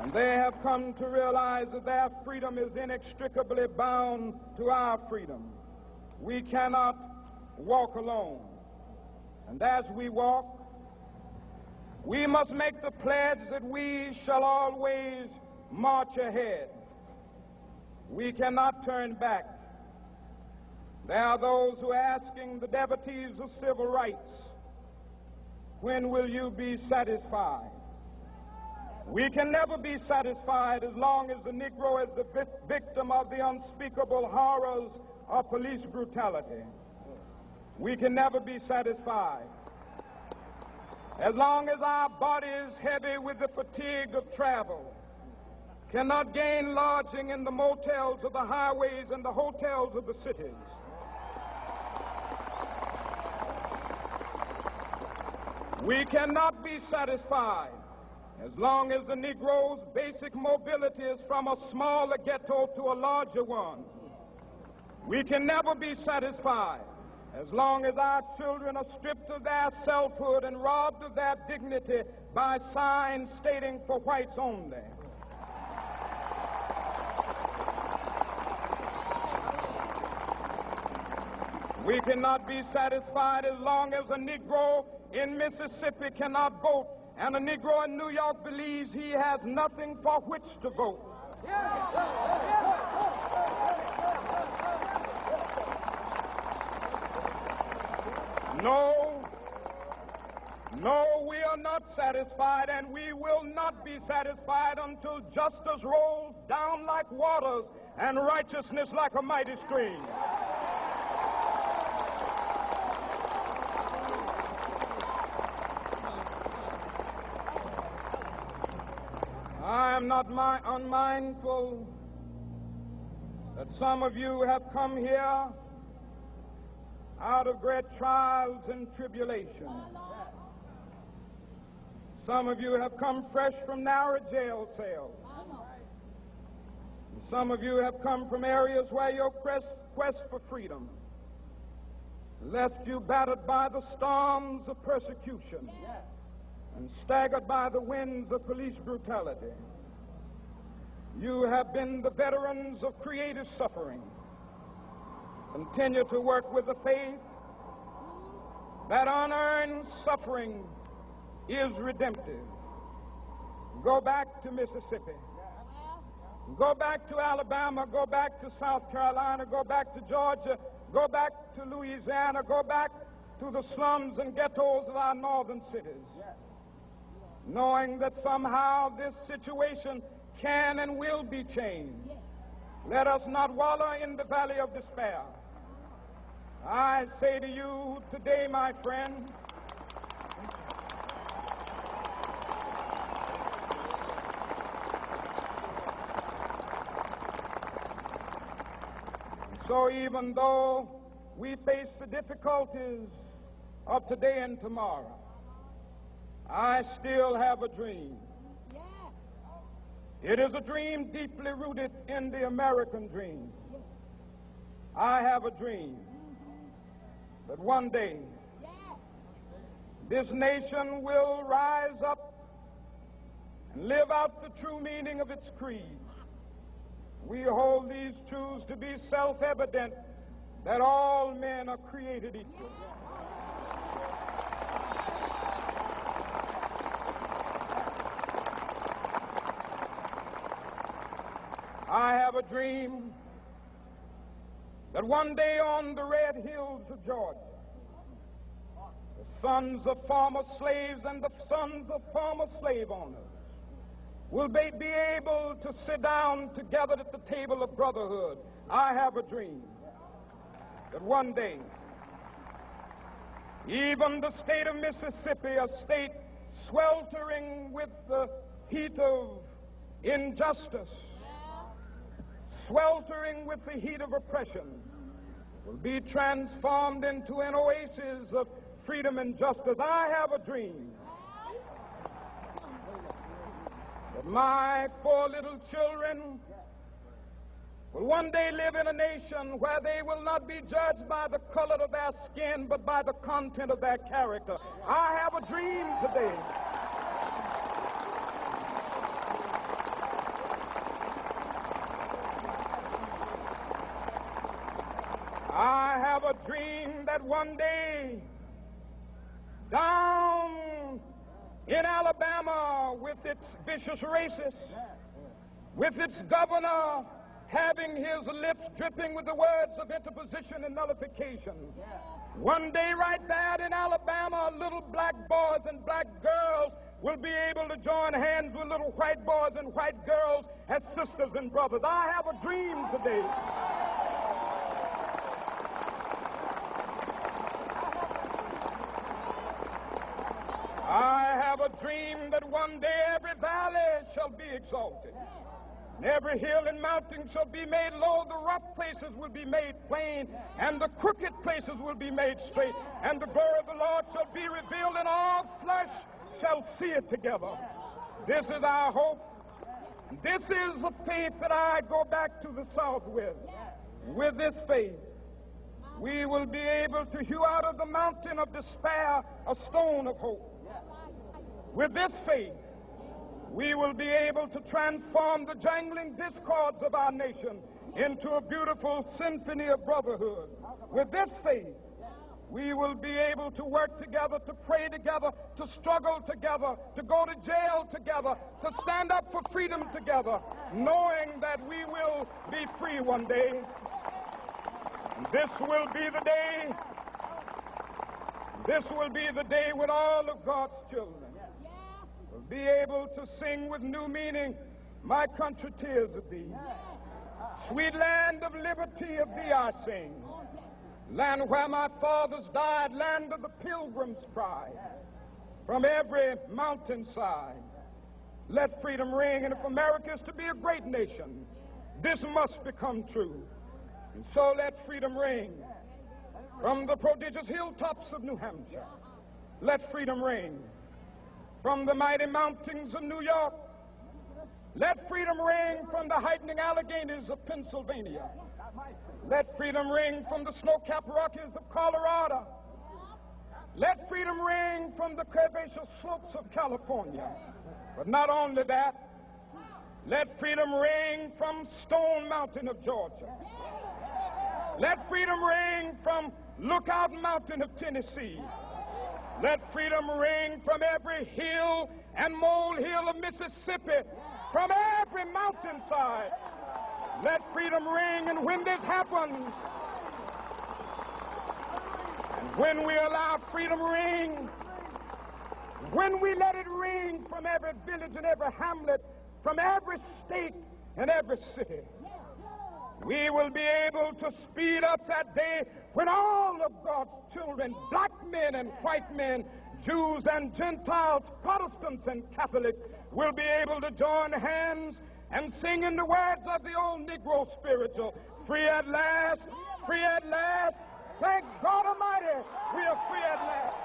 And they have come to realize that their freedom is inextricably bound to our freedom. We cannot walk alone. And as we walk, we must make the pledge that we shall always march ahead. We cannot turn back. There are those who are asking the devotees of civil rights, when will you be satisfied? We can never be satisfied as long as the Negro is the victim of the unspeakable horrors of police brutality. We can never be satisfied as long as our body is heavy with the fatigue of travel, cannot gain lodging in the motels of the highways and the hotels of the cities. We cannot be satisfied as long as the Negro's basic mobility is from a smaller ghetto to a larger one. We can never be satisfied as long as our children are stripped of their selfhood and robbed of their dignity by signs stating for whites only. We cannot be satisfied as long as a Negro in Mississippi cannot vote and a Negro in New York believes he has nothing for which to vote. No, we are not satisfied, and we will not be satisfied until justice rolls down like waters and righteousness like a mighty stream. I am not unmindful that some of you have come here out of great trials and tribulations. Some of you have come fresh from narrow jail cells. Some of you have come from areas where your quest for freedom left you battered by the storms of persecution and staggered by the winds of police brutality. You have been the veterans of creative suffering. Continue to work with the faith that unearned suffering is redemptive. Go back to Mississippi. Go back to Alabama. Go back to South Carolina. Go back to Georgia. Go back to Louisiana. Go back to the slums and ghettos of our northern cities, knowing that somehow this situation can and will be changed. Let us not wallow in the valley of despair. I say to you today, my friend, so even though we face the difficulties of today and tomorrow, I still have a dream. It is a dream deeply rooted in the American dream. I have a dream that one day this nation will rise up and live out the true meaning of its creed. We hold these truths to be self-evident, that all men are created equal. I have a dream that one day on the red hills of Georgia, the sons of former slaves and the sons of former slave owners will be able to sit down together at the table of brotherhood. I have a dream that one day, even the state of Mississippi, a state sweltering with the heat of injustice, sweltering with the heat of oppression, will be transformed into an oasis of freedom and justice. I have a dream that my 4 little children will one day live in a nation where they will not be judged by the color of their skin, but by the content of their character. I have a dream today a dream that one day, down in Alabama, with its vicious racists, with its governor having his lips dripping with the words of interposition and nullification, one day right there in Alabama, little black boys and black girls will be able to join hands with little white boys and white girls as sisters and brothers. I have a dream today. I have a dream that one day every valley shall be exalted, and every hill and mountain shall be made low. The rough places will be made plain, and the crooked places will be made straight, and the glory of the Lord shall be revealed, and all flesh shall see it together. This is our hope. This is a faith that I go back to the South with. With this faith, we will be able to hew out of the mountain of despair a stone of hope. With this faith, we will be able to transform the jangling discords of our nation into a beautiful symphony of brotherhood. With this faith, we will be able to work together, to pray together, to struggle together, to go to jail together, to stand up for freedom together, knowing that we will be free one day. This will be the day. This will be the day when all of God's children will be able to sing with new meaning, "My country, tears of thee. Sweet land of liberty, of thee I sing. Land where my fathers died, land of the pilgrim's pride. From every mountainside, let freedom ring. And if America is to be a great nation, this must become true. And so let freedom ring. From the prodigious hilltops of New Hampshire, let freedom ring. From the mighty mountains of New York, let freedom ring. From the heightening Alleghanies of Pennsylvania, let freedom ring. From the snow-capped Rockies of Colorado, let freedom ring. From the curvaceous slopes of California. But not only that, let freedom ring from Stone Mountain of Georgia. Let freedom ring from Lookout Mountain of Tennessee. Let freedom ring from every hill and molehill of Mississippi, from every mountainside. Let freedom ring. And when this happens, and when we allow freedom ring, when we let it ring from every village and every hamlet, from every state and every city, we will be able to speed up that day when all of God's children, black men and white men, Jews and Gentiles, Protestants and Catholics, will be able to join hands and sing in the words of the old Negro spiritual, "Free at last, free at last. Thank God Almighty, we are free at last."